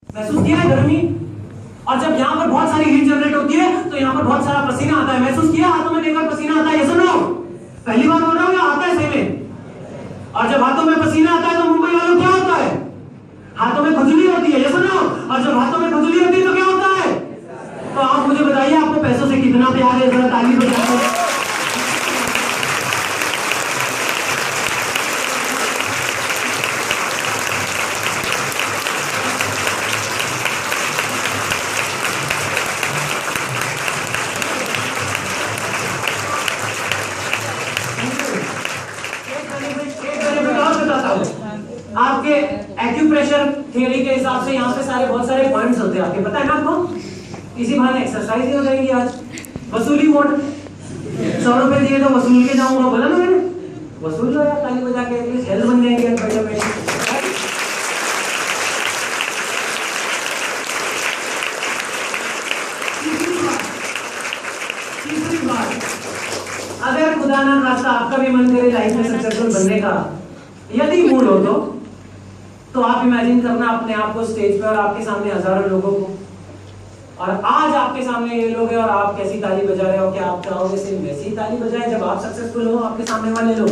महसूस किया है गर्मी? और जब यहाँ पर बहुत सारी हीट जनरेट होती है तो यहाँ पर बहुत सारा पसीना आता है। महसूस किया हाथों में देखकर पसीना आता है? यस और नो? पहली बार बोल रहा हूँ या आता है सही में? और जब हाथों में पसीना आता है तो मुंबई वालों क्या होता है? हाथों में खुजली होती है। यस और नो? और जब हाथों में खुजली होती है तो क्या होता है? तो आप मुझे बताइए आपको पैसों से कितना प्यार है? जरा ताली बजाइए। आपके एक्यूप्रेशर थ्योरी के हिसाब से यहाँ पे सारे बहुत सारे पॉइंट्स होते हैं आपके, पता है ना आपको? इसी बहाने एक्सरसाइज ही हो जाएगी आज। वसूली मोड, 100 रुपए दिए तो वसूल के जाऊंगा, बोला ना मैंने? वसूल लो यार ताली बजा के, एटलीस्ट हेल्थ बन जाएंगे बैठे बैठे। तीसरी बात, अगर खुदा ना खास्ता आपका भी मन करे लाइफ में सक्सेसफुल बनने का, यदि मूड हो तो आप इमेजिन करना अपने आप को स्टेज पे और आपके सामने हजारों लोगों को, और आज आपके सामने ये लोग हैं और आप कैसी ताली बजा रहे हो? क्या आप चाहोगे सिर्फ वैसी ही ताली बजाएं जब आप सक्सेसफुल हो आपके सामने वाले लोग?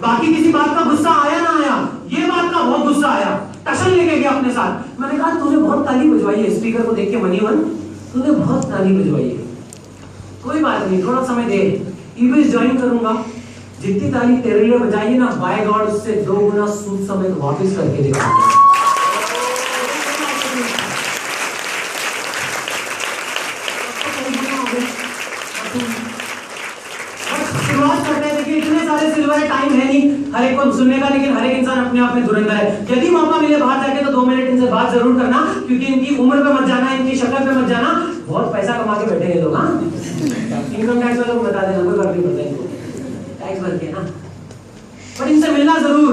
बाकी किसी बात का गुस्सा आया ना आया, ये बात का बहुत गुस्सा आया, टशन लेके गया अपने साथ। मैंने कहा तूने बहुत ताली बजवाई है, स्पीकर को देख के मनीवन तूने बहुत ताली बजवाई है, कोई बात नहीं थोड़ा समय दे, ईबीएस ज्वाइन करूंगा, जितनी ताली तेरे लिए बजाई ना बाय गॉड उससे 2 गुना सूद समेत वापस करके दिखाऊंगा। शुरुआत करते हैं, देखिए इतने सारे सिल्वर टाइम है नहीं हर एक को सुनने का, लेकिन हर एक इंसान अपने आप में धुरंधर है। यदि मौका मिले बाहर जाके तो 2 मिनट इनसे बात जरूर करना, क्योंकि इनकी उम्र पे मत जाना, इनकी शक्ल पे मत जाना, बहुत पैसा कमा के बैठे हैं लोग। हाँ, इनकम टैक्स वालों को बता देना, कोई फर्क नहीं पड़ता इनको, टैक्स भर के ना, पर इनसे मिलना जरूर।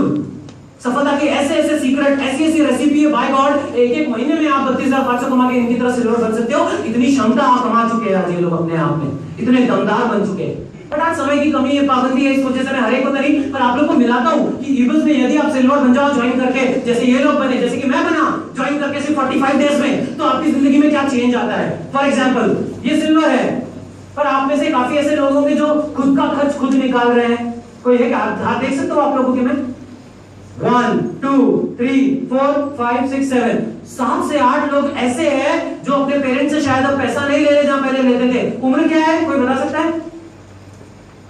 सफलता के ऐसे ऐसे सीक्रेट, ऐसी ऐसी रेसिपी है बाय गॉड, एक महीने में आप 32,500 कमा के इनकी तरह सिल्वर बन सकते हो। इतनी क्षमता आप कमा चुके हैं आज ये लोग अपने आप में, इतने दमदार बन चुके हैं। बट आज समय की कमी है, पाबंदी है, इस वजह से मैं हर एक को नहीं, पर आप लोग को मिलाता हूं कि ईबीएस में यदि आप सिल्वर बन जाओ ज्वाइन करके, जैसे ये लोग बने, जैसे कि मैं बना ज्वाइन करके सिर्फ 45 डेज में, तो आपकी जिंदगी में क्या चेंज आता है। फॉर एग्जांपल ये सिल्वर है, पर आप में से काफी ऐसे लोग होंगे जो खुद का खर्च खुद निकाल रहे हैं। कोई है हाथ देख सकते हो आप लोगों के? मैं 1 2 3 4 5 6 7 7 से 8 लोग ऐसे हैं जो अपने पेरेंट्स से शायद अब पैसा नहीं ले रहे जहां पहले लेते थे। उम्र क्या है कोई बता सकता है?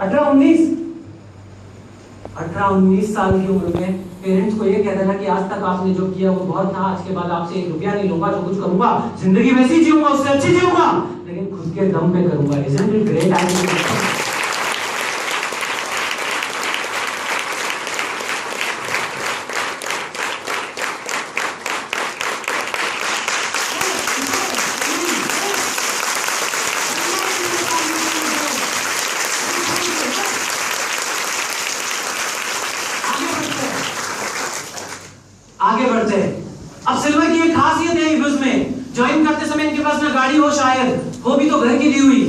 18-19 साल की उम्र में पेरेंट्स को ये कह देना कि आज तक आपने जो किया वो बहुत था, आज के बाद आपसे 1 रुपया नहीं लूंगा, जो कुछ करूंगा जिंदगी वैसी जीऊंगा, उससे अच्छी जीऊंगा, लेकिन खुद के दम पे करूंगा। Isn't it great? आगे बढ़ते हैं। अब सिल्वर की एक खासियत है ईबीएस में, ज्वाइन करते समय इनके पास ना गाड़ी हो, शायद हो भी तो घर की दी हुई,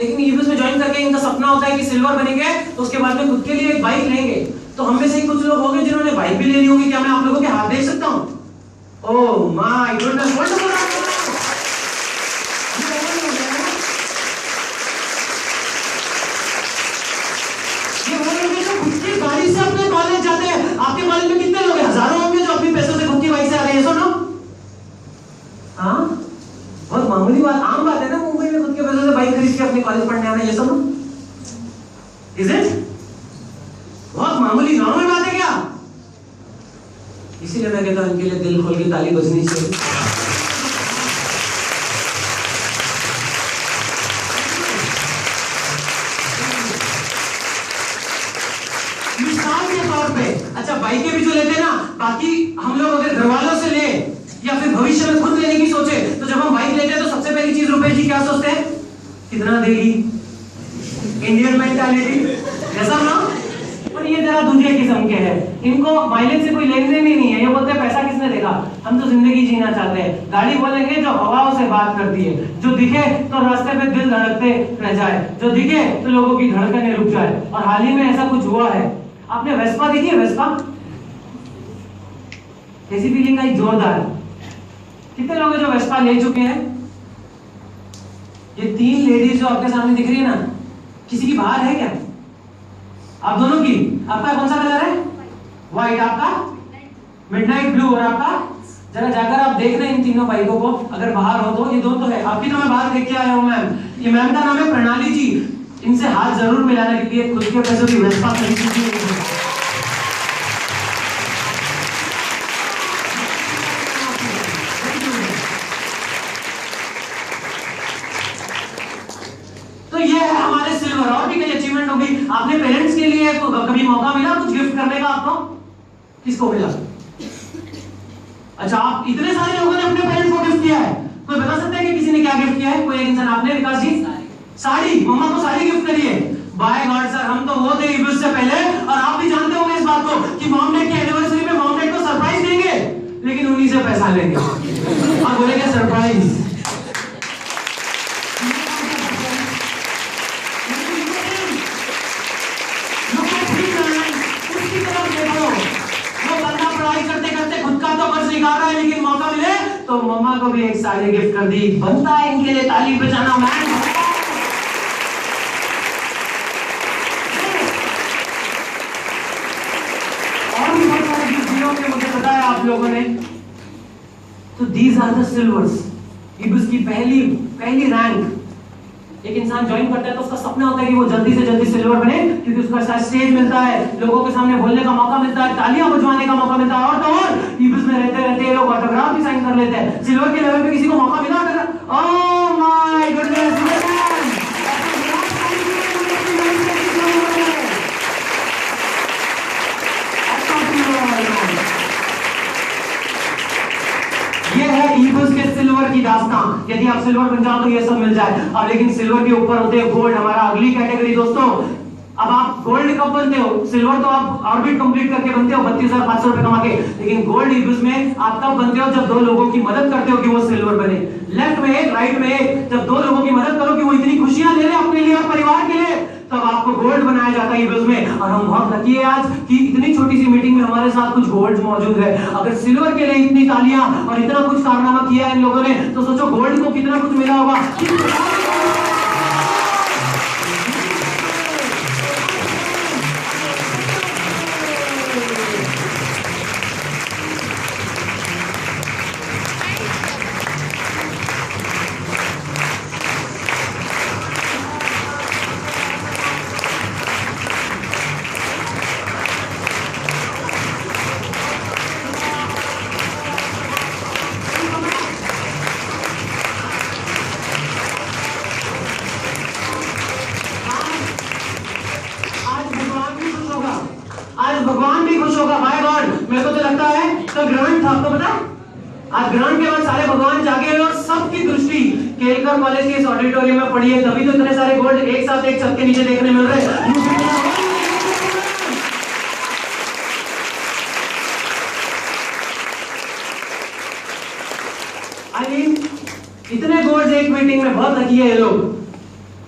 लेकिन ईबीएस में ज्वाइन करके इनका सपना होता है कि सिल्वर बनेंगे तो उसके बाद में खुद के लिए एक बाइक लेंगे। तो हम में से कुछ लोग होंगे जिन्होंने बाइक भी लेनी होगी। क्या मैं आप लोगों के हाथ देख सकता हूं? Oh my goodness, wonderful. गाड़ी से अपने कॉलेज जाते हैं। आपके कॉलेज में कितने लोग हैं? हजारों होंगे जो अपने पैसों से खुद की बाइक से आ रहे हैं। सुनो, हाँ बहुत मामूली बात, आम बात है ना मुंबई में खुद के पैसों से बाइक खरीद के अपने कॉलेज पढ़ने आना। ये सुनो, इज इट? बहुत मामूली नॉर्मल बात है क्या? इसीलिए मैं कहता हूं इनके लिए दिल खोल के ताली बजनी चाहिए। अच्छा बाइकें भी जो लेते हैं ना, बाकी हम लोग अगर घर वालों से ले या फिर भविष्य में खुद लेने की सोचे, तो जब हम बाइक लेते हैं तो सबसे पहली चीज रुपए की क्या सोचते हैं? कितना देगी? इंडियन मेंटालिटी, ऐसा ना? और ये जरा दूसरे किस्म के हैं, इनको माइलेज से कोई लेन देन ही नहीं है। ये बोलते हैं पैसा किसने देगा, हम तो जिंदगी जीना चाहते हैं। गाड़ी बोलेंगे जो हवाओं से बात करती है, जो दिखे तो रास्ते पे दिल धड़कते रह जाए, जो दिखे तो लोगों की धड़कनें रुक जाए। और हाल ही में ऐसा कुछ हुआ है, आपने वेस्पा देखी है? वेस्पा कैसी फीलिंग आई? जोरदार। कितने लोग हैं जो वेस्पा ले चुके हैं? ये 3 लेडीज जो आपके सामने दिख रही है ना, किसी की बाहर है क्या? आप दोनों की? आपका कौन सा कलर है? व्हाइट। आपका मिडनाइट ब्लू। और आपका? जरा जाकर आप देख रहे हैं इन तीनों बाइकों को, अगर बाहर हो तो। ये दोनों तो है आपकी, तो मैं बाहर देख के आया हूं मैम। ये मैम का नाम है प्रणाली जी, इनसे हाथ जरूर मिलाना क्योंकि ये खुद के पैसों की वेस्पा खरीद चुकी है। और भी कई अचीवमेंट होगी। आपने पेरेंट्स के लिए कभी मौका मिला कुछ गिफ्ट करने का? आपको किसको मिला? अच्छा, आप इतने सारे लोगों ने अपने पेरेंट्स को गिफ्ट किया है। कोई बता सकता है कि किसी ने क्या गिफ्ट किया है? कोई एक इंसान। आपने? विकास जी? साड़ी। मम्मा को साड़ी गिफ्ट करी है। बाय गॉड सर, हम तो वो थे ईबुस से पहले। और आप भी जानते होंगे इस बात को कि मॉम डैड की एनिवर्सरी पे मॉम डैड को सरप्राइज देंगे, लेकिन उन्हीं से पैसा लेंगे और बोलेंगे सरप्राइज। लेकिन मौका मिले तो मम्मा को भी एक साड़ी गिफ्ट कर दी। बनता है इनके लिए ताली बजाना मैन। और भी बहुत सारे गिफ्ट दिए होंगे, मुझे पता है आप लोगों ने। तो दीज आर द सिल्वर्स। ईबुस की पहली रैंक। एक इंसान ज्वाइन करता है तो उसका सपना होता है कि वो जल्दी से जल्दी सिल्वर बने, क्योंकि उसका साथ स्टेज मिलता है, लोगों के सामने बोलने का मौका मिलता है, तालियां बजवाने का मौका मिलता है। और तो और ईबुस में रहते रहते ये लोग ऑटोग्राफ भी साइन कर लेते हैं। सिल्वर के लेवल पे किसी को मौका मिला autograph? Oh my goodness man, ये है ईबुस के सिल्वर की दास्तान। यदि आप सिल्वर बन जाओ तो ये सब मिल जाए। अब लेकिन सिल्वर के ऊपर होते हैं गोल्ड, हमारा अगली कैटेगरी दोस्तों। अब आप गोल्ड कब बनते हो? सिल्वर तो आप ऑर्बिट कंप्लीट करके बनते हो 32,500 रुपए कमा के, लेकिन गोल्ड ईबुस में आप तब बनते हो जब 2 लोगों की मदद करते हो कि वो सिल्वर बने। लेफ्ट में एक, राइट में एक, जब 2 लोगों की मदद करो कि वो इतनी खुशियां ले ले अपने लिए और परिवार के लिए, तब आपको गोल्ड बनाया जाता है ईबुस में। और हम बहुत लकी है आज कि इतनी छोटी सी मीटिंग में हमारे साथ कुछ गोल्ड मौजूद है। अगर सिल्वर के लिए इतनी तालियां और इतना कुछ कारनामा किया है इन लोगों ने, तो सोचो गोल्ड को कितना कुछ मिला होगा। भगवान भी खुश होगा। माय गॉड, मेरे को तो लगता है तो ग्रहण था, आपको पता है? आज ग्रहण के बाद सारे भगवान जागे हैं और सबकी दृष्टि केलकर कॉलेज के इस ऑडिटोरियम में पड़ी है। तभी तो इतने सारे गोल्ड एक साथ एक छत के नीचे देखने मिल रहे हैं। इतने गोल्ड एक मीटिंग में, बहुत लकी है ये लोग।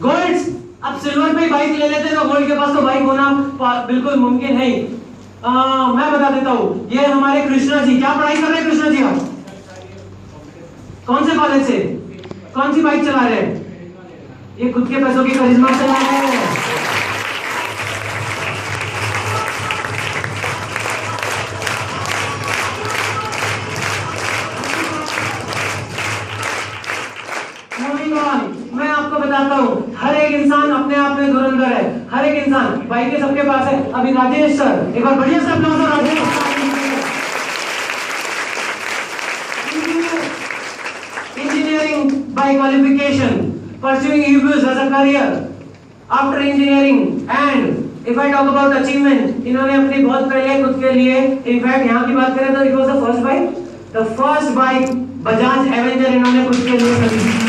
गोल्ड्स अब सिल्वर पे बाइक ले लेते तो गोल्ड के पास तो बाइक होना बिल्कुल मुमकिन है। मैं बता देता हूँ, ये हमारे कृष्णा जी क्या पढ़ाई कर रहे हैं? कृष्णा जी आप कौन से कॉलेज से, कौन सी बाइक चला रहे हैं? ये खुद के पैसों की करिश्मा चला रहे हैं। मैं आपको बताता हूँ, हर एक इंसान अपने आप में धुरंधर है। हर एक इंसान, बाइक सबके पास है। अभी राजेश सर, एक बार बढ़िया से अपना हो Rajesh. Engineering by qualification, pursuing ईबुस as a career after engineering. And if I talk about achievement, इन्होंने अपनी बहुत पहले खुद के लिए, इनफैक्ट यहाँ की बात करें तो it was the first bike Bajaj Avenger इन्होंने खुद के लिए खरीदी।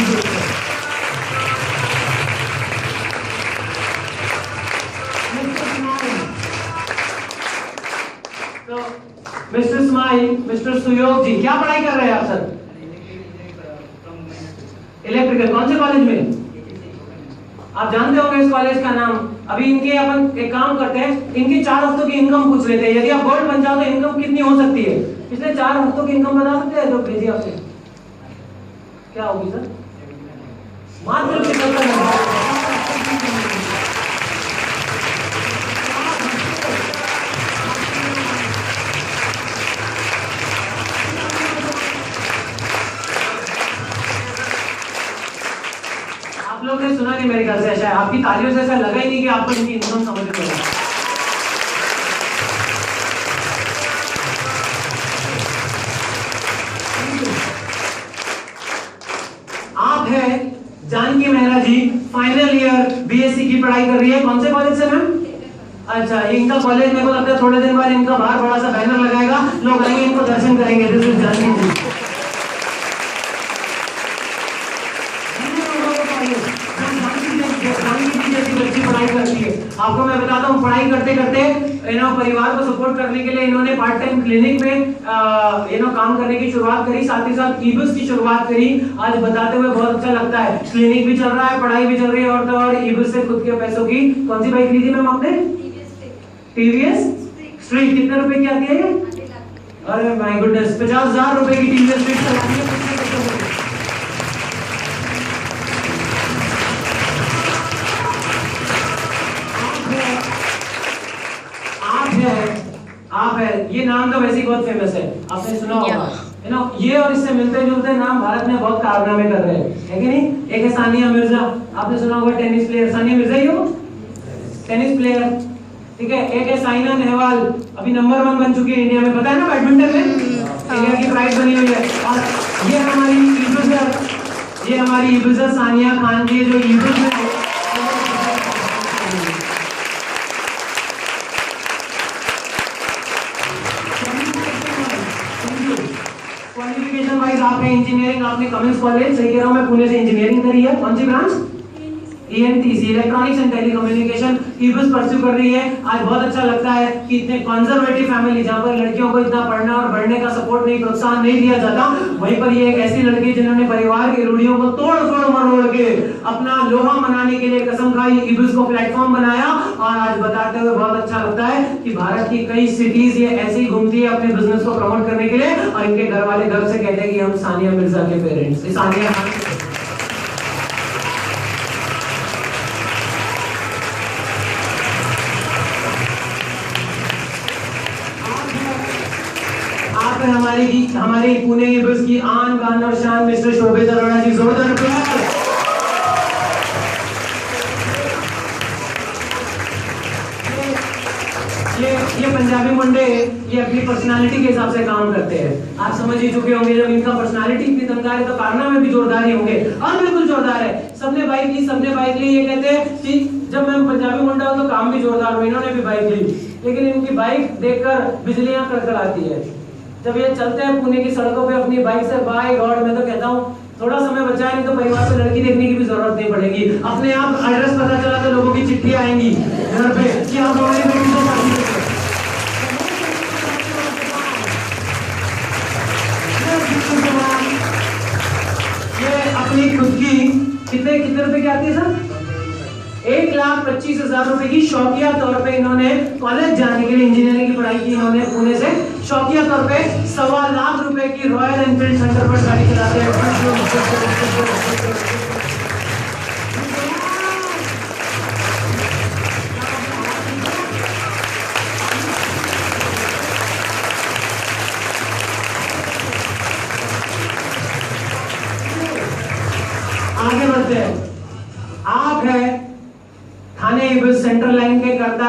क्या पढ़ाई कर रहे हैं आप सर? इलेक्ट्रिकल। कौन से कॉलेज में? आप जानते होंगे इस कॉलेज का नाम। अभी इनके अपन एक काम करते हैं, इनके 4 हफ्तों की इनकम पूछ लेते हैं। यदि आप गोल्ड बन जाओ तो इनकम कितनी हो सकती है? पिछले 4 हफ्तों की इनकम बता सकते हैं जो भेजी आपने? क्या होगी सर? मात्र 75,000। आप लोग ने सुना नहीं मेरे ख्याल से, ऐसा है आपकी तालियों से ऐसा लगा ही नहीं कि आपको इनकी इनकम समझ में आएगी। आप है जानकी मेहरा जी, फाइनल ईयर बीएससी की पढ़ाई कर रही है। कौन से कॉलेज से मैम? अच्छा, इनका कॉलेज मेरे को लगता है थोड़े दिन बाद इनका बाहर बड़ा सा बैनर लगाएगा, लोग आएंगे इनको दर्शन करेंगे। दिस इज जानकी जी। बच्ची पढ़ाई करती है, आपको मैं बताता हूँ, पढ़ाई करते करते परिवार को सपोर्ट करने के लिए इन्होंने पार्ट टाइम क्लिनिक में काम करने की शुरुआत करी, साथ ही साथ ईबुक्स की शुरुआत करी। आज बताते हुए बहुत अच्छा लगता है, क्लिनिक भी चल रहा है, पढ़ाई भी चल रही है, और तो और ईबुक्स से खुद के पैसों की कौन सी बाइक ली थी मैम आपने? TVS street. कितने रुपए की आती है ये? अरे माय गुडनेस, 50,000 रुपए की टीवीएस स्ट्रीट चलाती है। आप है, ये नाम तो वैसे ही बहुत फेमस है, आपने सुना होगा। ये और इससे मिलते जुलते नाम भारत में बहुत कारनामे कर रहे हैं, है कि नहीं? एक है सानिया मिर्जा, आपने सुना होगा, टेनिस प्लेयर। सानिया मिर्जा ही हो, टेनिस प्लेयर, ठीक है। एक है साइना नेहवाल, अभी नंबर 1 बन चुकी है इंडिया में, पता है ना, बैडमिंटन में इंडिया की प्राइज बनी हुई है। और ये हमारी ईबुज़र सानिया खान जी, जो ईबुज़ में क्वालिफिकेशन वाइज आप है इंजीनियरिंग, आपने कमिंस कॉलेज, सही कह रहा हूं मैं, पुणे से इंजीनियरिंग करी है। कौन सी branch? ENTC, electronics and telecommunication. ईबुस परस्यू कर रही है। आज बहुत अच्छा लगता है कि इतने कंजर्वेटिव फैमिली, जहां पर लड़कियों को इतना पढ़ना और बढ़ने का सपोर्ट नहीं, प्रोत्साहन नहीं दिया जाता, वहीं पर ये एक ऐसी लड़की जिन्होंने परिवार की रूढ़ियों को तोड़-फोड़ मरोड़ के अपना लोहा मनाने के लिए कसम खाई, ईबुस को प्लेटफॉर्म बनाया। और आज बताते हुए बहुत अच्छा लगता है कि भारत की कई सिटीज ये ऐसे ही घूमती है अपने बिजनेस को प्रमोट करने के लिए, और इनके घर वाले गर्व से कहते हैं कि हम सानिया मिर्जा के पेरेंट्स, सानिया खान। हमारे पुणे ईबुस की आन बान और शान मिस्टर शोभित अरोड़ा जी, जोरदार प्रयास। ये पंजाबी मुंडे ये अपनी पर्सनालिटी के हिसाब से काम करते हैं। आप समझ ही चुके होंगे, जब इनका पर्सनालिटी इतनी दमदार है तो कारनामे भी जोरदार ही होंगे। और बिल्कुल जोरदार है, सबने बाइक ली। ये कहते हैं कि जब मैं पंजाबी मुंडा हूं तो काम भी जोरदार हो, इन्होंने भी बाइक ली, लेकिन इनकी बाइक देखकर बिजलियां कड़कड़ाती है। जब ये चलते हैं पुणे की सड़कों पे अपनी बाइक से, बाय गॉड, मैं तो कहता हूँ थोड़ा समय बचा है, नहीं तो परिवार से लड़की देखने की भी जरूरत नहीं पड़ेगी। अपने आप एड्रेस पता चला तो लोगों की चिट्ठी आएंगी घर पे कि आप हमारी बेटी को शादी करते हैं। ये अपनी खुद की कितने रुपए की आती है सर? 1,25,000 रुपए की शौकिया तौर पे इन्होंने कॉलेज जाने के लिए इंजीनियरिंग की पढ़ाई की। इन्होंने पुणे से शौकिया तौर पे 1.25 लाख रुपए की रॉयल एनफील्ड सेंटर पर गाड़ी चलाते हैं। आगे बढ़ते हैं। आप है थाने ईबुस सेंट्रल लाइन के करता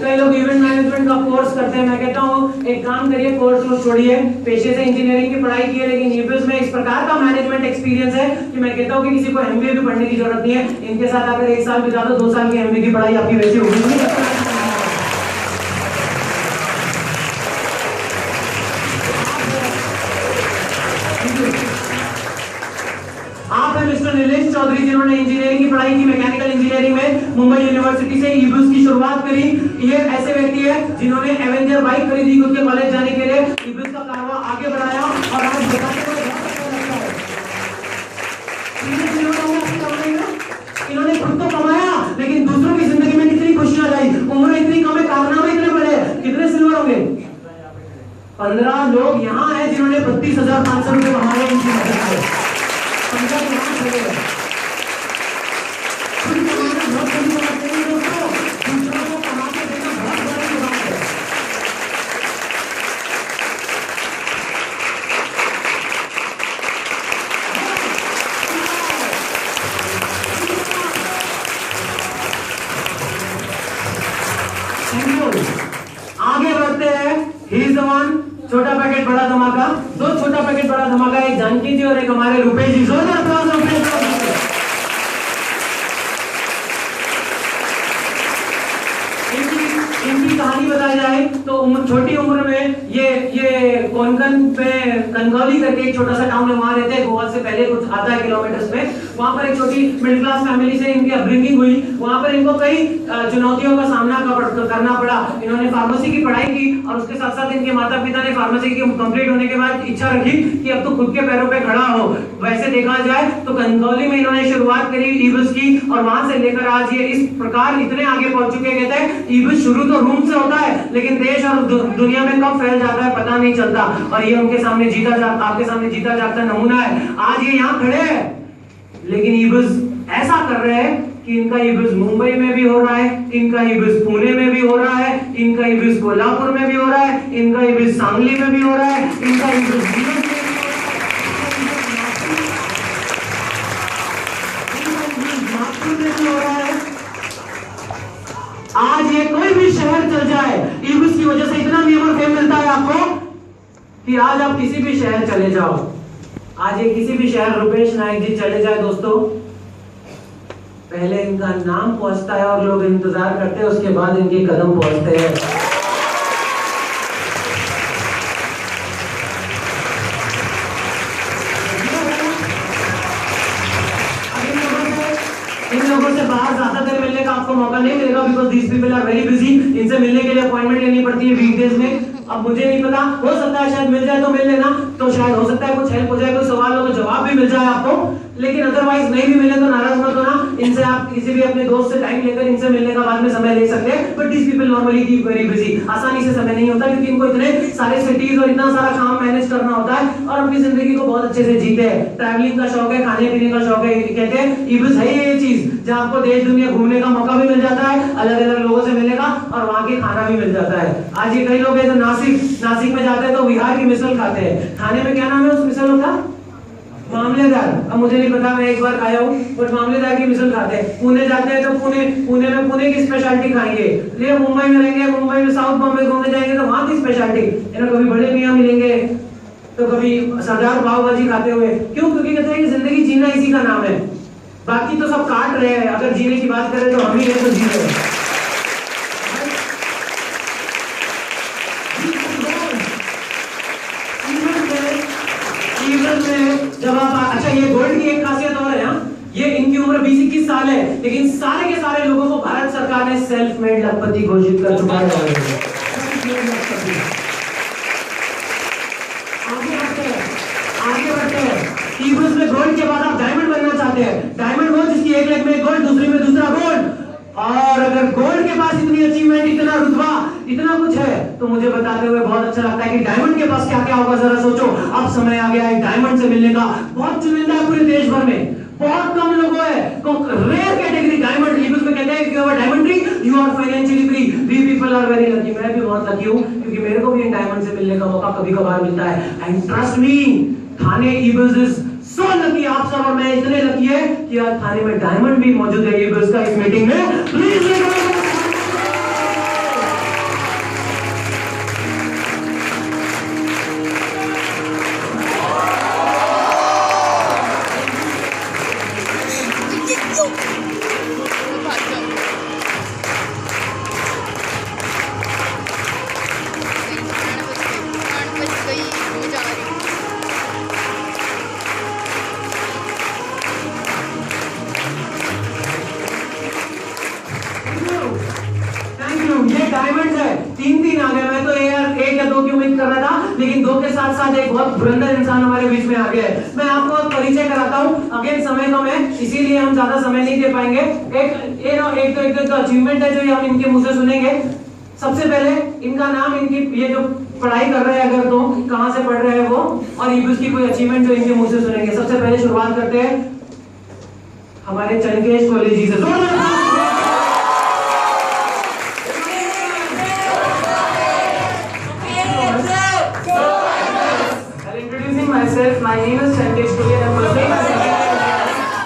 कई लोग इवेंट मैनेजमेंट का कोर्स करते हैं। मैं कहता हूँ एक काम करिए, कोर्स को छोड़िए, पेशे से इंजीनियरिंग की पढ़ाई की है, लेकिन ईबुस में इस प्रकार का मैनेजमेंट एक्सपीरियंस है कि मैं कहता हूँ कि किसी को एमबीए भी पढ़ने की जरूरत नहीं है। इनके साथ अगर 1 साल बिता दो, 2 साल की एमबीए की पढ़ाई आपकी वैसी होगी। आप है मिस्टर नीलेश चौधरी, जिन्होंने इंजीनियरिंग की पढ़ाई की, मैकेनिकल इंजीनियरिंग में मुंबई यूनिवर्सिटी से ईबुस की शुरुआत करी। ये ऐसे व्यक्ति है जिन्होंने एवेंजर बाइक खरीदी खुद के कॉलेज जाने के लिए। ईबुस का और आज बताते हुए बहुत अच्छा लगता है। इन्होंने खुद तो कमाया लेकिन दूसरों की जिंदगी में कितनी खुशियां लाई। उम्र इतनी कम है, कारनामे इतने बड़े, कितने सिल्वर होंगे? 15 लोग यहाँ हैं जिन्होंने 32,500 रुपए कमाए उनकी मदद से। 15 यहाँ खड़े हैं। खुद कमाना बहुत बड़ी बात नहीं है दोस्तों, दूसरों को कमा के देना बहुत बड़ी बात है। आगे बढ़ते हैं। He is the one. छोटा पैकेट बड़ा धमाका। दो छोटा पैकेट बड़ा धमाका, एक जानकी जी और एक हमारे रुपेश जी। जोरदार अप्लॉज रुपेश जी। इनकी कहानी बताई जाए तो छोटी उम्र में ये कोंकण पे कंगौली करके एक छोटा सा टाउन है, वहां रहते हैं। गोवा से पहले कुछ आधा है किलोमीटर्स में। वहां पर एक छोटी मिडिल क्लास फैमिली से इनकी अपब्रिंगिंग हुई। वहां पर इनको कई चुनौतियों का सामना करना पड़ा। इन्होंने फार्मेसी की पढ़ाई की और उसके साथ साथ इनके माता पिता ने फार्मेसी की कंप्लीट होने के बाद इच्छा रखी कि अब तो खुद के पैरों पे खड़ा हो। वैसे देखा जाए तो कंगौली में इन्होंने शुरुआत करी ईबिस की और वहां से लेकर आज ये इस प्रकार इतने आगे पहुंच चुके। कहते हैं ईबिस शुरू तो रूम से होता है लेकिन देश और दुनिया में कब फैल जाता है पता नहीं चलता। और ये उनके सामने आपके सामने जीता जागता नमूना है। आज ये यहाँ खड़े हैं लेकिन ईबिस ऐसा कर रहे हैं कि इनका ईबिस मुंबई में भी हो रहा है, इनका ईबिस पुणे में भी हो रहा है, इनका ईबिस कोल्हापुर में भी हो रहा है, इनका ईबिस सांगली में भी हो रहा है, इनका ईबिस जीवन में भी हो रहा है। आज ये कोई भी शहर चल जाए, ईबिस की वजह से इतना नियम और फेम मिलता है आपको कि आज आप किसी भी शहर चले जाओ। आज ये किसी भी शहर रुपेश नायक जी चले जाए दोस्तों, पहले इनका नाम पहुंचता है और लोग इंतजार करते हैं, उसके बाद इनके कदम पहुंचते हैं। इन लोगों से बाहर ज्यादा देर मिलने का आपको मौका नहीं मिलेगा because these people are very busy. इनसे मिलने के लिए अपॉइंटमेंट लेनी पड़ती है वीकडेज में। अब मुझे नहीं पता, हो सकता है शायद मिल जाए तो मिल लेना, तो शायद हो सकता है कुछ हेल्प हो जाए, कोई सवाल हो तो जवाब भी मिल जाए आपको। लेकिन अदरवाइज नहीं भी मिले तो नाराज मत होना। इनसे आप किसी भी अपने दोस्त से टाइम लेकर इनसे मिलने का बाद में समय ले सकते हैं। But this people normally keep very busy. आसानी से समय नहीं होता क्योंकि इनको इतने सारे सिटीज और इतना सारा काम मैनेज करना होता है और अपनी जिंदगी को बहुत अच्छे से जीते हैं। ट्रैवलिंग का शौक है, खाने पीने का शौक है। कहते हैं ईबिस है ये चीज जहां आपको देश दुनिया घूमने का मौका भी मिल जाता है, अलग अलग लोगों से मिलने का, और वहां के खाना भी मिल जाता है। आज ये कई लोग हैं जो नासिक में जाते हैं तो बिहार की मिसल खाते हैं। खाने में क्या नाम है उस मिसल का? मामलेदार। अब मुझे नहीं पता, मैं एक बार खाया हूँ, बट मामलेदार की मिसल खाते हैं। पुणे जाते हैं तो पुणे में पुणे की स्पेशलिटी खाएंगे। ले मुंबई में रहेंगे, मुंबई में साउथ बॉम्बे घूमने जाएंगे तो वहां की स्पेशलिटी। इन्हें कभी बड़े मियां मिलेंगे तो कभी सरदार पाव भाजी खाते हुए। क्यों? क्योंकि कहते हैं कि जिंदगी जीना इसी का नाम है। बाकी तो सब काट रहे हैं, अगर जीने की बात करें तो हम ही हैं तो जी रहे हैं। जब आप अच्छा, ये गोल्ड की एक खासियत और है, ये इनकी उम्र 20-21 साल है लेकिन सारे के सारे लोगों को भारत सरकार ने सेल्फ मेड लखपति घोषित कर चुका है। आगे बढ़ते हैं। ईबिस में गोल्ड के बाद आप डायमंड बनना चाहते हैं। डायमंड वो जिसकी एक लेग में गोल्ड, दूसरी में दूसरा गोल्ड। और अगर गोल्ड के पास इतनी अचीवमेंट, इतना रुतबा, इतना कुछ है तो मुझे बताते हुए बहुत अच्छा लगता है कि डायमंड के पास क्या क्या होगा। जरा सोचो, अब समय आ गया है डायमंड से मिलने का। बहुत चुनिंदा है पूरे देश भर में, बहुत कम लोगों है, रेयर कैटेगरी डायमंड। ईबिस में कहते हैं कि over diamond tree you are financially free, we people are very lucky. मैं भी बहुत लकी हूं क्योंकि मेरे को भी इन डायमंड से मिलने का मौका कभी कभार मिलता है। एंड ट्रस्ट मी, थाने ईबिस इज सो लकी। आप सब और मैं इतने लकी है कि आज थाने में डायमंड भी मौजूद है ईबिस का इस मीटिंग में। प्लीज डायमंड है, 3-3 आ गए। मैं तो एक या दो की उम्मीद कर रहा था लेकिन दो के साथ साथ एक बहुत धुरंधर इंसान हमारे बीच में आ गया है। मैं आपको परिचय कराता हूँ, अगेन समय कम है इसीलिए हम ज्यादा समय नहीं दे पाएंगे। एक अचीवमेंट है जो हम इनके मुंह से सुनेंगे। सबसे पहले इनका नाम, इनकी ये जो पढ़ाई कर रहे हैं अगर तो कहाँ से पढ़ रहे हैं वो, और ईबीएस की कोई अचीवमेंट जो इनके मुंह से सुनेंगे। सबसे पहले शुरुआत करते हैं हमारे चनकेश कॉलेज से। Myself, my name is Chankesh Kuli and I'm pursuing my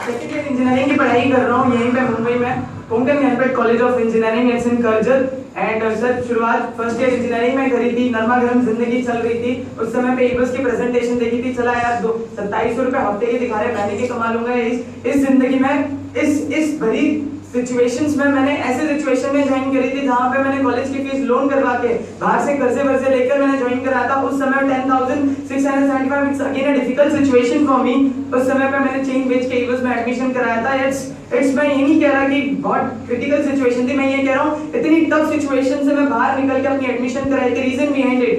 second year engineering की पढ़ाई कर रहा हूँ यहीं पे मुंबई में Konkan Jnanpith college of engineering it's in Karjat. And sir शुरुआत फर्स्ट ईयर इंजीनियरिंग में करी थी, नरमा गरम जिंदगी चल रही थी उस समय पे ईबीएस की प्रेजेंटेशन देखी थी, चला यार 2700 रुपए हफ्ते के दिखा रहे, महीने के कमा लूंगा इस जिंदगी में इस भरी सिचुएशंस में मैंने ऐसे सिचुएशन में ज्वाइन करी थी जहां पे मैंने कॉलेज की फीस लोन करवा के बाहर से कर्जे वर्जे लेकर मैंने ज्वाइन करा था। उस समय 10,675 it's again a difficult situation for me. उस समय पे मैंने चेन बेच के ईबीएस में एडमिशन कराया था। इट्स मैं ये नहीं कह रहा कि बहुत क्रिटिकल सिचुएशन थी, मैं ये कह रहा हूँ इतनी टफ सिचुएशन से मैं बाहर निकल के अपनी एडमिशन कराई थी। रीजन बिहाइंड इट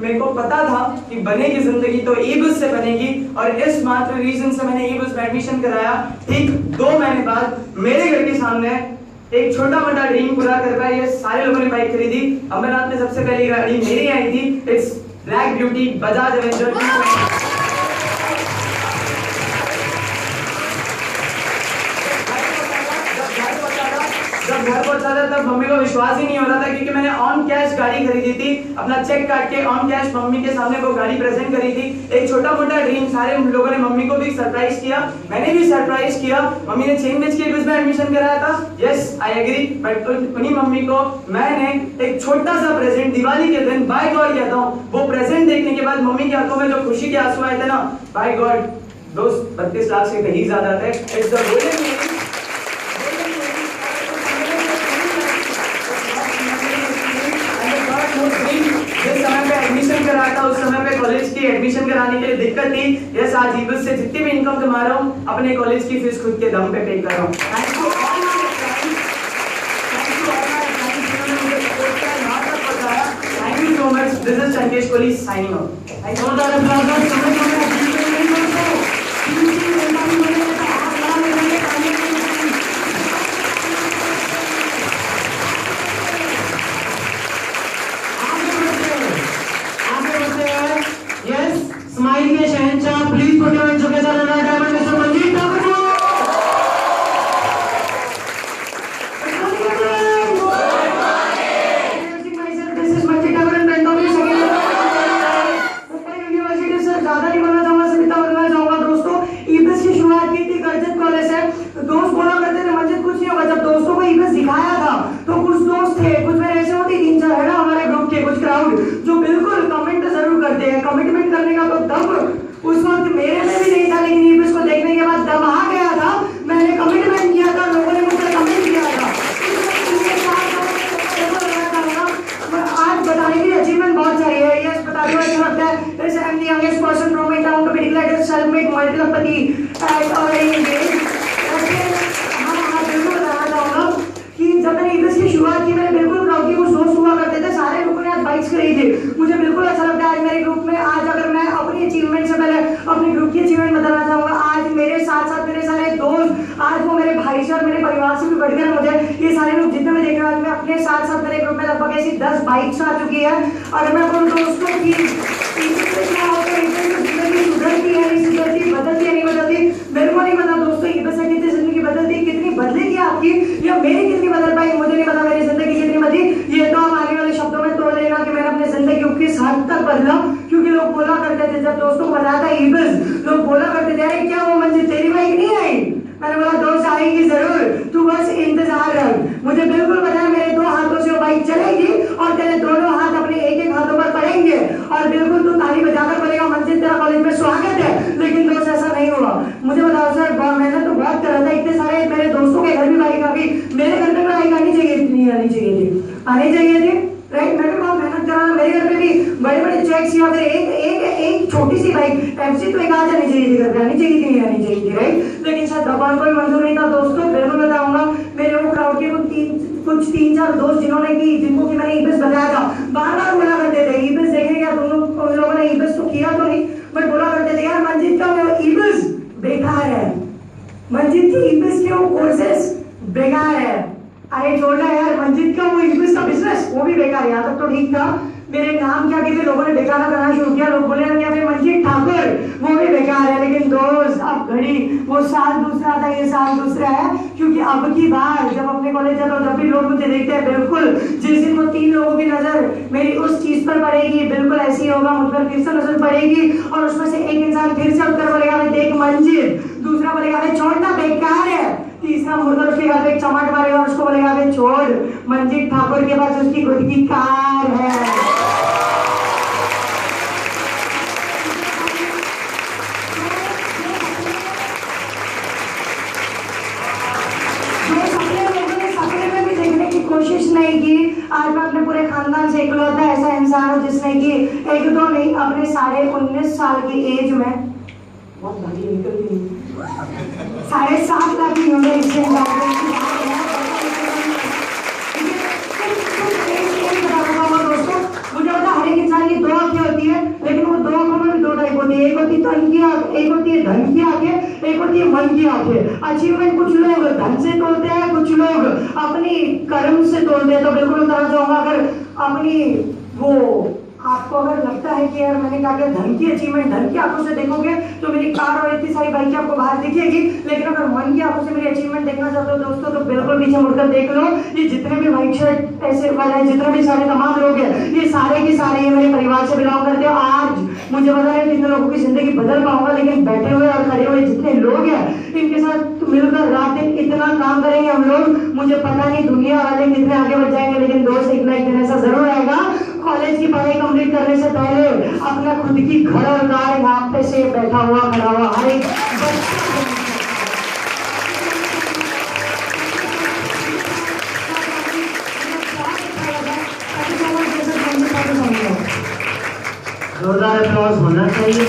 मेरे को पता था कि बनेगी जिंदगी तो ईबीएस से बनेगी, और इस मात्र रीजन से मैंने ईबीएस में एडमिशन कराया। ठीक 2 महीने बाद मेरे घर के सामने एक छोटा मोटा ड्रीम पूरा कर पाया। ये सारे लोगों ने बाइक खरीदी, अमरनाथ में सबसे पहली गाड़ी मेरी आई थी, it's black beauty Bajaj Avenger. जब घर पहुंचा था तब मम्मी को विश्वास ही नहीं हो रहा था क्योंकि मैंने ऑन कैश गाड़ी खरीदी थी, अपना चेक काट के ऑन कैश मम्मी के सामने वो गाड़ी प्रेजेंट करी थी। एक छोटा मोटा ड्रीम, सारे लोगों ने मम्मी को भी सरप्राइज किया, मैंने भी सरप्राइज किया। मम्मी ने चेन बेच के ईबीएस में एडमिशन कराया था, यस आई एग्री, बट उन्हीं मम्मी को मैंने एक छोटा सा प्रेजेंट दिवाली के दिन बाय गॉड कहता हूँ, वो प्रेजेंट देखने के बाद मम्मी की आंखों में जो खुशी के आंसू आए थे ना, बाय गॉड दोस्त 32 लाख से कहीं ज्यादा थे। इट्स द गोल्डन एडमिशन कराया था। उस समय पे कॉलेज की एडमिशन कराने के लिए दिक्कत थी। यस आज ईबीएस से जितनी भी इनकम कमा रहा हूँ अपने कॉलेज की फीस खुद के दम पे पे कर रहा हूँ। Thank you all my friends, thank you all my friends जिन्होंने मुझे सपोर्ट किया, यहाँ तक पहुंचाया। Thank you so much. This is Chankesh Kohli signing out. Thank you. Smile के शहंशाह please put your hands together and diamond mister Manjeet Thakur. ज्यादा नहीं बोलना चाहूंगा, सविता बोलना चाहूंगा। दोस्तों ईबीएस की शुरुआत की थी करजत कॉलेज से। दोस्त बोला करते थे मंजित कुछ नहीं होगा, जब दोस्तों को ईबीएस दिखाया था तो कुछ दोस्त थे, कुछ मेरे ऐसे होते 3-4 है ना हमारे ग्रुप के कुछ क्राउड जो बिल्कुल कमेंट जरूर करते हैं। कमिटमेंट करने का तो दम उस वक्त मेरे में भी नहीं था, लेकिन ईबीएस को देखने के बाद दम आ गया था। मैंने कमिटमेंट किया था, लोगों ने मुझसे कमेंट किया था। आज बताने की अचीवमेंट बहुत सारी है, ये बताते हुए अच्छा लगता है। जैसे I am the youngest person from my town to be declared as self made मल्टीपति एट और बिल्कुल बताना चाहूंगा कि जब मैंने ईबीएस की शुरुआत की मैंने बिल्कुल प्राउड की। कुछ दोस्त हुआ करते थे, सारे लोगों ने आज बाइक्स खरीदी, मुझे बिल्कुल अच्छा लगता है। आज मेरे ग्रुप में आज अगर मैं अपनी अचीवमेंट से पहले अपने ग्रुप की अचीवमेंट बताना चाहूंगा, आज मेरे साथ साथ मेरे सारे दोस्त, आज वो मेरे भाई से और मेरे परिवार से भी बढ़कर मुझे ये सारे लोग जितने मैं देख रहा हूँ, मैं अपने साथ साथ मेरे ग्रुप में लगभग ऐसी 10 बाइक्स आ चुकी है। और मैं बोलूँ दोस्तों की जिंदगी सुधरती है नहीं सुधरती, बदलती है नहीं बदलती, मेरे को नहीं पता दोस्तों ईबीएस से कितनी जिंदगी बदलती, कितनी बदलेगी आपकी या मेरी कितनी बदल पाएगी मुझे नहीं पता, मेरी जिंदगी कितनी बदली ये तो आप आने वाले शब्दों में तोड़ लेना कि मैंने अपनी जिंदगी को किस हद तक बदला। क्योंकि लोग बोला करते थे, जब दोस्तों को बताया था ईबीएस, लोग बोला करते थे अरे क्या वो मंजिल तेरी बाइक नहीं आई? मैंने बोला दोस्त आएगी जरूर, तू बस इंतजार रख। मुझे बिल्कुल पता है मेरे 2 हाथों से वो बाइक चलेगी और तेरे दोनों हाथ अपने एक हाथों पर पड़ेंगे और बिल्कुल तू ताली बजाकर बोलेगा मंजिल तेरा कॉलेज में स्वागत है। लेकिन दोस्त ऐसा नहीं हुआ। मुझे बताओ सर, मेहनत तो बहुत कर रहा था, इतने सारे मेरे दोस्तों के घर भी बाइक आ गई, मेरे घर पे बाइक आनी चाहिए, इतनी आनी चाहिए थी, आनी चाहिए थी, राइट। मैंने बहुत मेहनत करा, मेरे घर पे भी बड़े बड़े चेक्स या फिर एक छोटी सी बाइक एफसी तो एक आ जानी चाहिए थी, घर पे आनी चाहिए थी, नहीं आनी चाहिए थी, राइट। लेकिन शायद भगवान को भी मंजूर नहीं था। दोस्तों बिल्कुल बताऊंगा, मेरे वो क्राउड के कुछ 3-4 दोस्त जिन्होंने की जिनको कि मैंने ईबीएस बताया था, बार बार बोला करते थे ईबीएस देखेंगे क्या तुम लोग मंजित की इंग्लिश के वो कोर्सेस बेकार है। अरे छोड़ना यार, मंजित का वो इंग्लिश का बिजनेस वो भी बेकार है। यहाँ तक तो ठीक था, मेरे नाम क्या कहते लोगों ने बेकार करना शुरू किया, लोग बोले लगे फिर मंजित ठाकुर वो भी बेकार है। लेकिन दोस्त अब घड़ी वो साल दूसरा था, ये साल दूसरा है, क्योंकि अब की बार जब अपने कॉलेज जाता हूँ जब भी लोग मुझे देखते हैं, बिल्कुल जिस दिन वो 3 लोगों की नजर मेरी उस चीज पर पड़ेगी बिल्कुल ऐसी होगा, मुझ पर फिर से नजर पड़ेगी और उसमें से एक इंसान फिर से उत्तर बोलेगा देख मंजित, दूसरा बोलेगा छोड़ना बेकार है, तीसरा मुड़कर उसके हाथ में एक चमाट मारेगा और उसको बोलेगा छोड़, मंजित ठाकुर के पास उसकी खुद की कार है। कोशिश नहीं की, आज मैं अपने पूरे खानदान से इकलौता ऐसा इंसान हूँ जिसने की 1-2 नहीं, अपने 19.5 साल की एज में बहुत भारी निकलती 7.5 लाख की होंगे इससे मुझे पता हर एक इंसान की 2 आंखें होती है, लेकिन वो 2 आंखों में भी 2 टाइप होती है। एक होती है धन की आंख, एक होती है धन की आंखें, एक होती है मन की आंखें। अचीवमेंट कुछ लोग धन से तोड़ते हैं, कुछ लोग अपनी कर्म से तोड़ते हैं। तो बिल्कुल बताना चाहूंगा, अगर अपनी वो आपको अगर लगता है कि यार मैंने कहा कि धन की अचीवमेंट धन की आंखों से देखोगे तो मेरी कार और इतनी सारी बाइकें आपको बाहर दिखेगी, लेकिन अगर मन की आंखों से मेरी अचीवमेंट देखना चाहते हो दोस्तों तो बिल्कुल पीछे मुड़कर देख लो। ये जितने भी व्हाइट शर्ट ऐसे वाले हैं, जितने भी सारे तमाम लोग हैं, ये सारे के सारे ये मेरे परिवार से बिलोंग करते हो। आज मुझे पता है कितने लोगों की जिंदगी बदल पाऊंगा, लेकिन बैठे हुए और खड़े हुए जितने लोग हैं इनके साथ मिलकर रात दिन इतना काम करेंगे हम लोग, मुझे पता नहीं दुनिया वाले कितने आगे बढ़ जाएंगे। लेकिन दोस्त एक ना एक दिन ऐसा जरूर आएगा, कॉलेज की पढ़ाई कंप्लीट करने से पहले अपना खुद की घर और कार यहाँ पे से बैठा हुआ खड़ा हुआ हर एक जोरदार अप्लॉज होना चाहिए।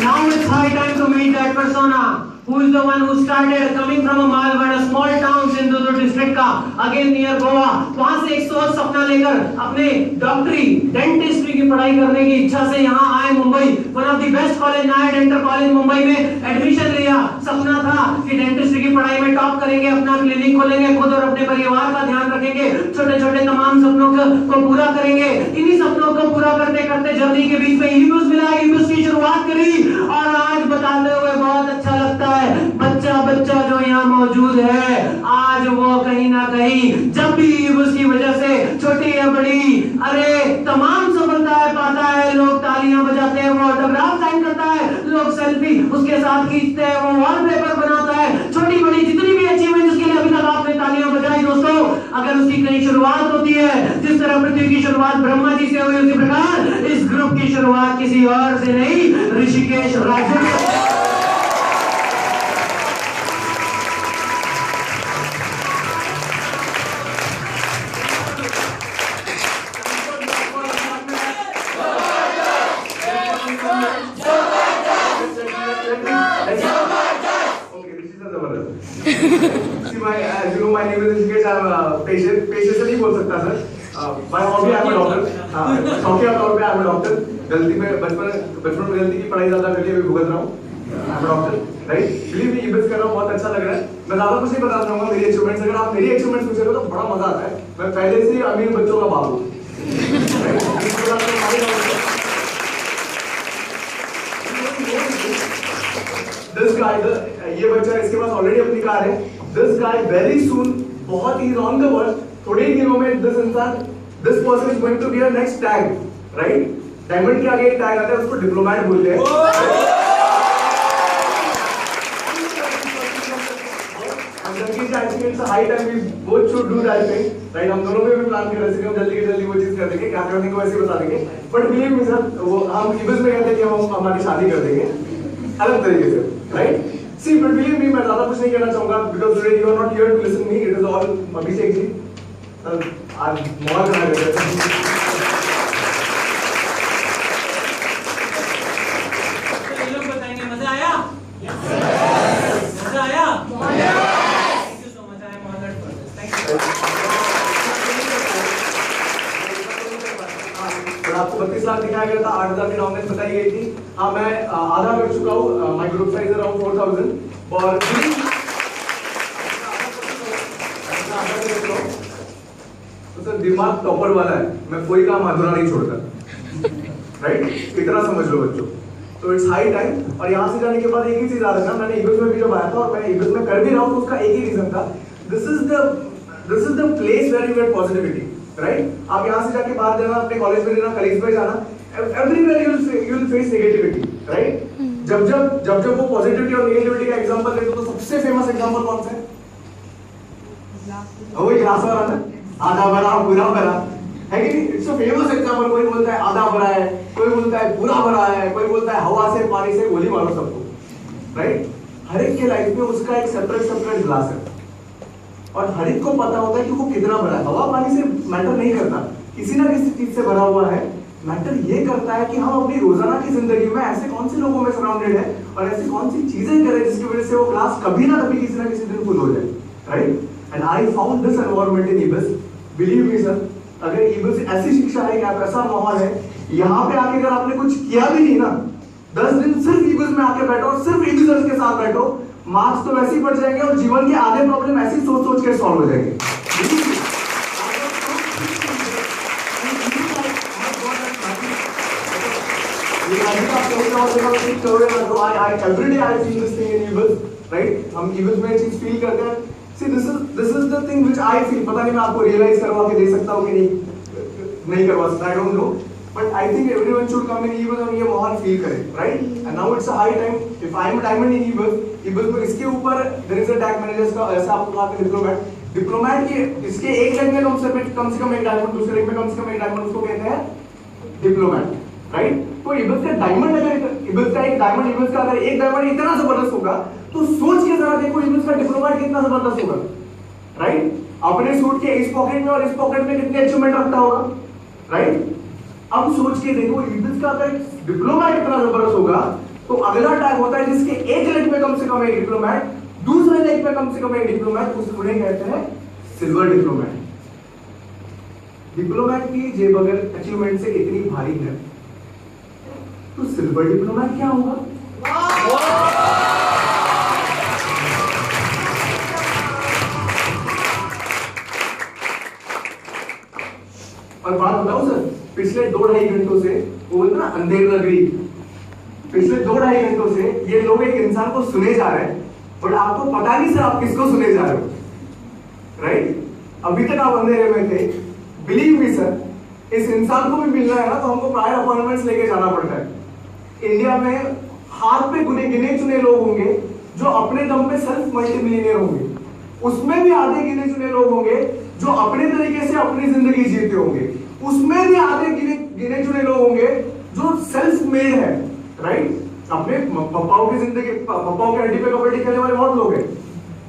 Now it's high time to meet that persona who is the one who started coming from a Malwad, a small town Sindhudurg district का, again near Goa। वहाँ से एक सोच सपना लेकर अपने डॉक्टरी डेंटिस्ट्री की पढ़ाई करने की इच्छा से यहाँ आए Mumbai. One of the best college Nair dental college Mumbai में एडमिशन लिया। सपना था कि डेंटिस्ट्री की पढ़ाई में टॉप करेंगे, अपना क्लिनिक खोलेंगे, खुद और अपने परिवार का ध्यान रखेंगे, छोटे छोटे तमाम सपनों को पूरा करेंगे। इन्हीं सपनों को पूरा करते करते जर्नी के बीच में ईबूस मिला, ईबूस की शुरुआत करी और आज बताते हुए बहुत अच्छा लगता है। बच्चा जो यहाँ मौजूद है आज वो कहीं ना कहीं जब भी उसकी वजह से छोटी या बड़ी अरे तमाम सफलताएं पाता है, लोग तालियां बजाते हैं, वो ऑटोग्राफ साइन करता है, लोग सेल्फी उसके साथ खींचते हैं, वो वॉलपेपर बनाता है, छोटी बड़ी जितनी भी अचीवमेंट उसके लिए अभी तक आपने तालियां बजाई दोस्तों। अगर उसकी कहीं शुरुआत होती है, जिस तरह पृथ्वी की शुरुआत ब्रह्मा जी से हुई उसी प्रकार इस ग्रुप की शुरुआत किसी और से नहीं, Rishikesh Raju My name is Rishikesh. I'm patient से नहीं बोल सकता sir. By hobby I'm a doctor। शौकिया तौर पे I'm a doctor। गलती में बचपन में गलती की पढ़ाई ज़्यादा कर ली, अभी भुगत रहा हूँ। I'm a doctor, right? Believe me, EBS कर रहा हूँ, बहुत अच्छा लग रहा है। मैं ज़्यादा कुछ नहीं बताना चाहूँगा मेरी अचीवमेंट्स। अगर आप मेरी अचीवमेंट्स पूछोगे तो बड़ा मजा आता है। मैं पहले से अमीर बच्चों का बाप हूँ। This guy, ये बच्चा इसके पास ऑलरेडी अपनी कार है। This guy very soon, बहुत ही on the verge, थोड़े ही दिनों में this इंसान, this person is going to be a next tag, right? Diamond के आगे एक टैग आता है, उसको डिप्लोमेट बोलते हैं। It's a high time we both should do that thing, right? हम दोनों में भी प्लान कर रहे थे, हम जल्दी के जल्दी वो चीज कर देंगे, क्या करने को वैसे बता देंगे। But believe me sir, वो हम ईबीएस में कहते हैं कि हम हमारी शादी कर देंगे, अलग तरीके से, right? See, but believe me, मैं ज़्यादा कुछ नहीं कहना चाहूँगा, because today you are not here to listen to me. It is all Abhishek ji. आज मौज बना रहे थे। ये लोग बताएंगे मजा आया? मजा आया? Thank you so much. I am honored for this. Thank you. आपको 32 लाख दिखाया गया था, 8,000 की डाउनलाइन बताई गई थी। हाँ, मैं आधा कर चुका हूँ, माय ग्रुप साइज अराउंड 4,000 और तो सर दिमाग टॉपर वाला है, मैं कोई काम अधूरा नहीं छोड़ता, राइट? इतना समझ लो बच्चों। तो इट्स हाई टाइम। और यहाँ से जाने के बाद एक ही चीज याद रखना, मैंने ईगल्स में भी जब आया था और मैंने ईगल्स में कर भी रहा हूँ, तो उसका एक ही रीजन था, this is the place where you get positivity, right? आप यहाँ से जाके बाहर जाना, अपने कॉलेज में जाना, कॉलेज में जाना, everywhere you will face negativity, right? जब वो पॉजिटिविटी और नेगेटिविटी का एग्जांपल लेते हो, तो सबसे फेमस एग्जांपल कौन सा है? वही ग्लास वाला ना, आधा भरा पूरा भरा, है कि नहीं? It's a famous example. कोई बोलता है आधा भरा है, कोई बोलता है पूरा भरा है, कोई बोलता है हवा से पानी से गोली मारो सबको, राइट? हर एक के लाइफ में उसका एक सेपरेट ग्लास है और हर एक को पता होता है कि वो कितना भरा है। हवा पानी से मैटर नहीं करता, किसी ना किसी चीज से भरा हुआ है। मैटर ये करता है कि हम अपनी रोजाना की जिंदगी में ऐसे कौन से लोगों में सराउंडेड है और ऐसी कौन सी चीजें करें जिसकी वजह से वो ग्लास कभी ना कभी किसी ना किसी दिन फुल हो जाए, right? And I found this environment in ईबस। बिलीव मी सर, अगर ईबस ऐसी शिक्षा है कि ऐसा माहौल है, यहाँ पे आके अगर आपने कुछ किया भी नहीं ना, 10 दिन सिर्फ ईबस में आके बैठो और सिर्फ ईबस के साथ बैठो, मार्क्स तो वैसे ही बढ़ जाएंगे और जीवन के आधे प्रॉब्लम ऐसे ही सोच के सॉल्व हो जाएंगे। हम ईबस में चीज फील करते हैं। See, this is the thing which I feel. पता नहीं मैं आपको रियलाइज करवा के दे सकता हूँ कि नहीं करवा सकता, I don't know. But I think everyone should come in e-bus और ये माहौल फील करे, right? And now it's a high time. If I am a diamond in e-bus में इसके ऊपर there is a tag managers का ऐसा आपको कहा था डिप्लोमेट की इसके एक लेग में कम से कम एक डायमंड, दूसरे लेग में कम से कम एक डायमंड, उसको कहते हैं डिप्लोमेट, राइट? तो ईबस का डायमंड अगर ईबस का एक डायमंड ईबस का अगर एक डायमंड इतना जबरदस्त होगा, तो सोच के जरा देखो ईबस का डिप्लोमेट कितना जबरदस्त होगा, राइट? अपने सूट के इस पॉकेट में और इस पॉकेट में कितने अचीवमेंट रखता होगा, राइट? अब सोच के देखो ईबस का अगर डिप्लोमेट इतना जबरदस्त होगा, तो अगला टैग होता है जिसके एक लेग में कम से कम एक डिप्लोमेट, दूसरे लेग में कम से कम एक डिप्लोमेट, उसको कहते हैं सिल्वर डिप्लोमेट। डिप्लोमेट की जेब अगर अचीवमेंट से इतनी भारी है, तो सिल्वर डिप्लोमेट क्या होगा? और बात बताऊं सर, पिछले 2-2.5 घंटों से वो बोलते ना अंधेर नगरी, पिछले 2-2.5 घंटों से ये लोग एक इंसान को सुने जा रहे हैं, बट आपको पता नहीं सर आप किसको सुने जा रहे हो, राइट? अभी तक आप अंधेरे में थे। बिलीव मी सर, इस इंसान को भी मिलना है ना, तो हमको प्रायर अपॉइंटमेंट्स लेके जाना पड़ता है। इंडिया में हाथ पे गिने चुने लोग होंगे जो अपने दम पे सेल्फ मल्टी मिलियनियर होंगे, उसमें भी आधे गिने चुने लोग होंगे जो अपने तरीके से अपनी जिंदगी जीते होंगे, उसमें भी आधे गिने चुने लोग होंगे जो सेल्फ मेड है, राइट? अपने पप्पाओं की जिंदगी, पप्पाओं के हड्डी पे कबड्डी खेलने वाले बहुत लोग हैं,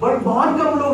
बट बहुत कम लोग